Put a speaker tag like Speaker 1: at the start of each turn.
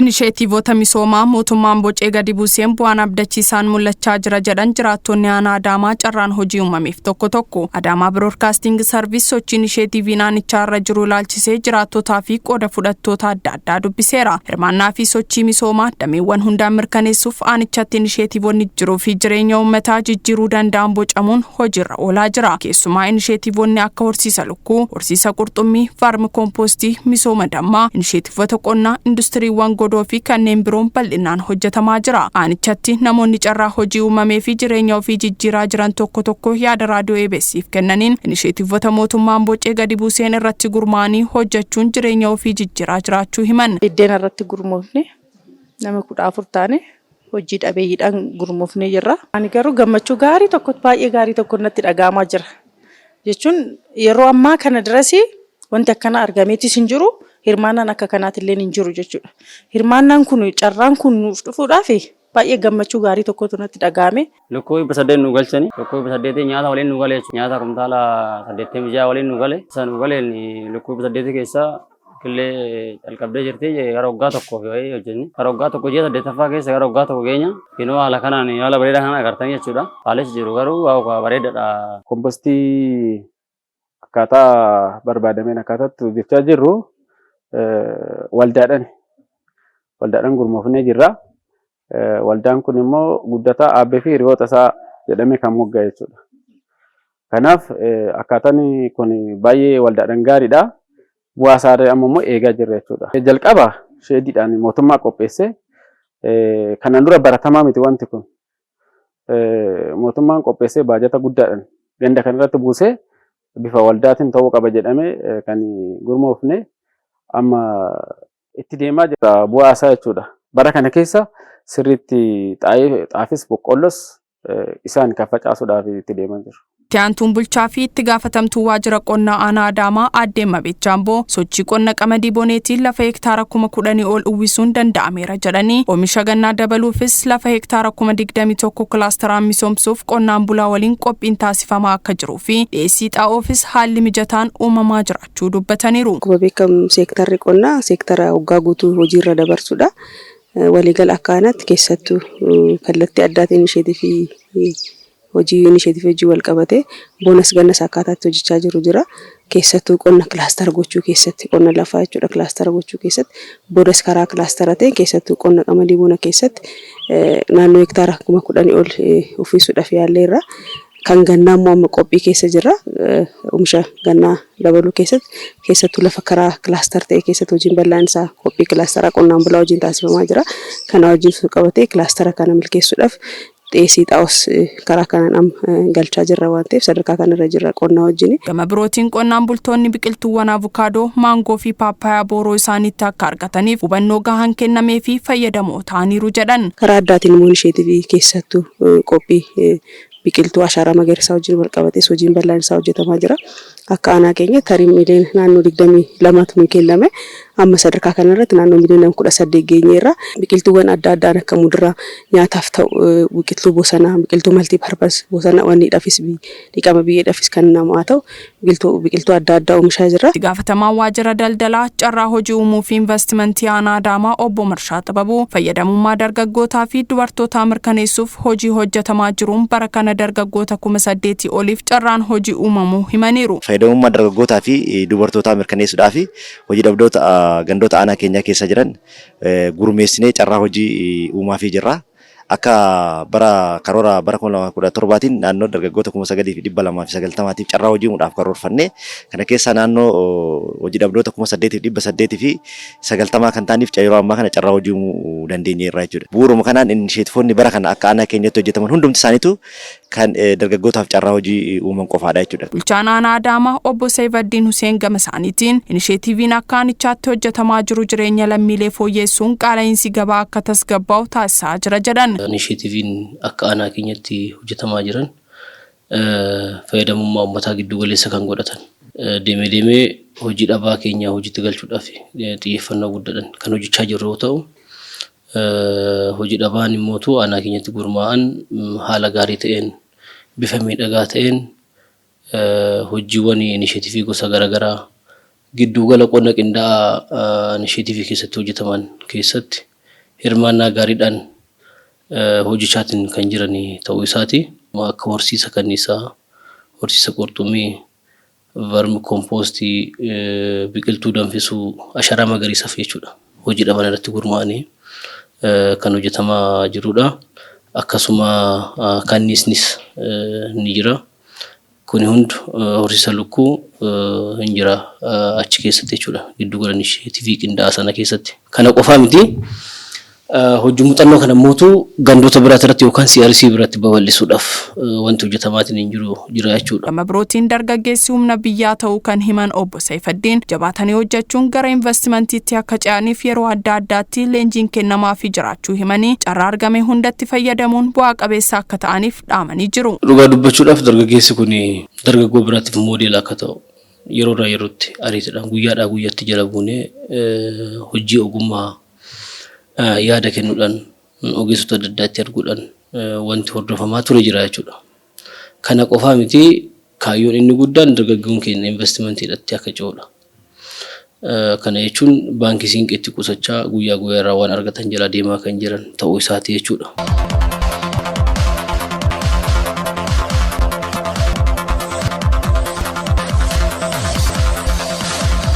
Speaker 1: Inisheetiivoota misoomaa mootummaan bocee gadi buuseen bu'aan abdachiisaan mul'achaa jira jedhan jiraattonni aanaa Adaamaa carraan hojii uumameef tokko Adaamaa Broadcasting Service sochii inisheetiivii naannichaa irra jiru ilaalchisee jiraattotaa fi qooda fudhattoota adda addaa dubbiseera. Hirmaannaa fi sochii misoomaa dameewwan hundaan mirkaneessuuf aanichatti inisheetiivoonni jiruu fi jireenya uummataa jijjiiruu danda'an bocamuun hojiirra oolaa jira. Keessumaa inisheetiivoonni akka horsiisa lukkuu, horsiisa qurxummii, faarmi kompoostii, misooma dammaa, inisheetiivoota qonnaa, industiriiwwan godoo fi kanneen biroon bal'inaan hojjetamaa jira. Aanichatti namoonni carraa hojii uumamee fi jireenya ofii jijjiiraa jiran tokko yaada raadiyoo EBS'if kennaniin inisheetiivoota mootummaan bocee gadi buuseen irratti gurmaa'anii hojjechuun jireenya ofii jijjiiraa jiraachuu himan.
Speaker 2: Biddeen irratti gurmoofne nama 14 taane hojii dhabeeyyiidhaan gurmoofne jirra. Ani garuu gammachuu gaarii tokko baay'ee gaarii tokko natti dhaga'amaa jira. Jechuun yeroo ammaa kana dirasii wanti akkana argameetis hin jiru. Hirmaannaan akka kanaatillee hin jiru jechuudha. Hirmaannaan kun carraan kun nuuf dhufuudhaaf baay'ee gammachuu gaarii tokkotu natti dhaga'ame.
Speaker 3: Lukkuu 8 nu galchani. Lukkuu 8 nyaata waliin nu gale. Nyaata kumtaala 86 waliin nu gale. Isa nu galeen lukkuu 8 keessa killee calqabdee jirti gara waggaa tokko hojjenni. Gara waggaa tokko ji'a 8ffaa keessa gara waggaa tokko geenya. Kinoo haala kanaan haala bareedaa kana agartanii jechuudha. Haalis jiru garuu bareedaadha.
Speaker 4: Kompostii akkaataa barbaadameen akkaataatti hojjechaa jirru. Waldaadhaan gurmoofnee jirra. Waldaan kun immoo guddataa aabbee fi hiriyoota isaa jedhamee kan mogga'e jechuudha. Kanaaf akkaataan kun baay'ee waldaadhaan gaariidha. Bu'aa isaa ammoo eegaa jirra jechuudha. Jalqaba sheediidhaan mootummaa qopheesse. Kanaan dura baratamaa miti wanti kun. Mootummaan qopheessee baajata guddaadhaan ganda kanarratti buusee bifa waldaatiin ta'uu qaba jedhamee kan gurmoofne. Amma itti deemaa jira bu'aa isaa jechuudha. Bara kana keessa sirriitti xaafis boqqollos isaan kan facaasuudhaaf itti deemaa jiru.
Speaker 1: Tiyaantuun bulchaa fi itti gaafatamtuu waajjira qonnaa aanaa Adaamaa aadde Mabeet Jaamboo sochii qonna qamadii boneetiin lafa hektaara 10,000 ol uwwisuun danda'ameera jedhanii oomisha gannaa dabaluufis lafa hektaara 21,000 kilaasteraan misoomsuuf qonnaan bulaa waliin qophiin taasifamaa akka jiruu fi dhiyeessii xaa'oofis haalli mijataan uumamaa jiraachuu dubbataniiru.
Speaker 2: Akkuma beekamu seektarri qonnaa seektara waggaa guutuu hojiirra dabarsudha. Waliigala akkaanaatti keessattuu kallattii addaatiin hojii inisheetiivii hojii wal qabate boonas gannas akkaataatti hojjechaa jira. Keessattuu qonna kilaastara gochuu keessatti qonna lafaa jechuudha kilaastara gochuu keessatti boodas karaa kilaastara ta'e keessattuu qonna qamadii bona keessatti naannoo hektaara 10,000 ol uffisuudhaaf yaalleerra. Kan gannaa immoo amma qophii keessa jira. Oomisha gannaa dabaluu keessattuu lafa karaa kilaastara ta'e keessatti hojiin bal'aan isaa qophii kilaasteraa qonnaan bulaa hojiin taasifamaa jira. Kana wajjin qabatee kilaastara kana milkeessuudhaaf dhiyeessii xaa'oos karaa kanaan galchaa jirra waan ta'eef sadarkaa kanarra jirra qonnaa wajjin.
Speaker 1: Gama birootiin qonnaan bultoonni biqiltuuwwan avukaadoo, maangoo fi paappaayyaa booroo isaaniitti akka argataniif hubannoo gahaan kennamee fi fayyadamoo ta'aniiru jedhan.
Speaker 2: Karaa addaatiin immoo inisheetiivii keessattuu qophii biqiltuu ashaaraa magariisaa wajjin wal qabatees hojiin bal'aan isaa hojjetamaa jira. Akka aanaa keenya tarii miiliyoona naannoo 22 nu kenname amma sadarkaa kanarratti naannoo miiliyoona 18 geenyeerra. Biqiltuuwwan adda addaan akka muduraa nyaataaf ta'u biqiltuu bosonaa, biqiltuu maltiiparpas bosona wanniidhaafis dhiqama biyyeedhaafis kan namaa ta'u biqiltuu adda addaa oomishaa jirra.
Speaker 1: Itti gaafatamaan waajjira daldalaa carraa hojii uumuu fi investimentii aanaa Adaamaa obbo Marshaa Xababuu fayyadamummaa dargaggootaa fi dubartootaa mirkaneessuuf hojii hojjetamaa jiruun bara kana dargaggoota 8,000 oliif carraan hojii uumamuu himaniiru.
Speaker 5: Fayyadamummaa dargaggootaa fi dubartootaa mirkaneessuudhaaf hojii dhabdoota gandoota aanaa keenyaa keessa jiran gurmeessinee carraa hojii uumaafii jirra. Akka karoora bara 2017tiin naannoo dargaggoota 9,290tiif carraa hojii uumuudhaaf karoorfannee kana keessa naannoo hojii dhabdoota 8,890 kan ta'aniif yeroo ammaa kana carraa hojii uumuu dandeenyeerra jechuudha. Bu'uuruma kanaan inisheetiivoonni bara kana akka aanaa keenyatti hojjetaman hundumti isaaniitu kan dargaggootaaf carraa hojii uuman qofaadha jechuudha.
Speaker 1: Bulchaan aanaa Adaamaa obbo Saifaddiin Huseen gama isaaniitiin inisheetiiviin akka aanichaatti hojjetamaa jiru jireenya lammiilee fooyyessuun qaala'insi gabaa akka tasgabbaa'u taasisaa jira jedhan.
Speaker 6: Inisheetiiviin akka aanaa keenyatti hojjetamaa jiran fayyadamummaa uummataa giddu galeessa kan godhatan. Deemee hojii dhabaa keenya hojiitti galchuudhaaf xiyyeeffannoo guddaadhaan kan hojjechaa jirru yoo ta'u, hojii dhabaan immoo aanaa keenyatti gurmaa'an haala gaarii ta'een bifa miidhagaa ta'een hojiiwwan inisheetiivii gosa garaagaraa gidduu gala qonna qindaa'aa inisheetiivii keessatti hojjetaman keessatti hirmaannaa gaariidhaan hojichaatiin kan jiranii ta'uu isaati. Akka horsiisa kanniisaa, horsiisa qurxummii, vermi kompoostii, biqiltuu danfisuu, asharaa magariisaa jechuudha. Hojii dhaban irratti gurmaa'anii kan hojjetamaa jirudha. Akkasuma kanniisnis ni jira. Kuni hundi horsiisa lukkuu hin jira achi keessatti jechuudha. Giddu galan isheetii fi qindaa'aa sana keessatti. Kana qofaa miti. Hojii muuxannoo kana mootuu gandoota biraatti irratti yookaan CRC biratti babal'isuudhaaf wanti hojjetamaatiin hin jira jechuudha.
Speaker 1: Gama birootiin dargaggeessi humna biyyaa ta'uu kan himan obbo Saifaddiin jabaatanii hojjechuun gara investimantiitti akka ce'aniif yeroo adda addaatti leenjiin kennamaafii jiraachuu himanii carraa argame hundatti fayyadamuun bu'aa qabeessa akka ta'aniif dhaamanii jiru.
Speaker 6: Dhugaa dubbachuudhaaf dargaggeessi kun dargaggoo biraatiif moodeela akka ta'u yeroo irraa yerootti ariitiidhaan guyyaadhaa guyyaatti jala buunee hojii ogummaa yaada kennuudhaan ogeessota adda addaatti arguudhaan wanti hordofamaa ture jira jechuudha. Kana qofaa miti kaayyoon inni guddaan dargaggoon keenya investimentiidhaatti akka ce'udha. Kana jechuun baankii siinqeetti qusachaa guyyaa guyyaarraa waan argatan jala deemaa kan jiran ta'uu isaati jechuudha.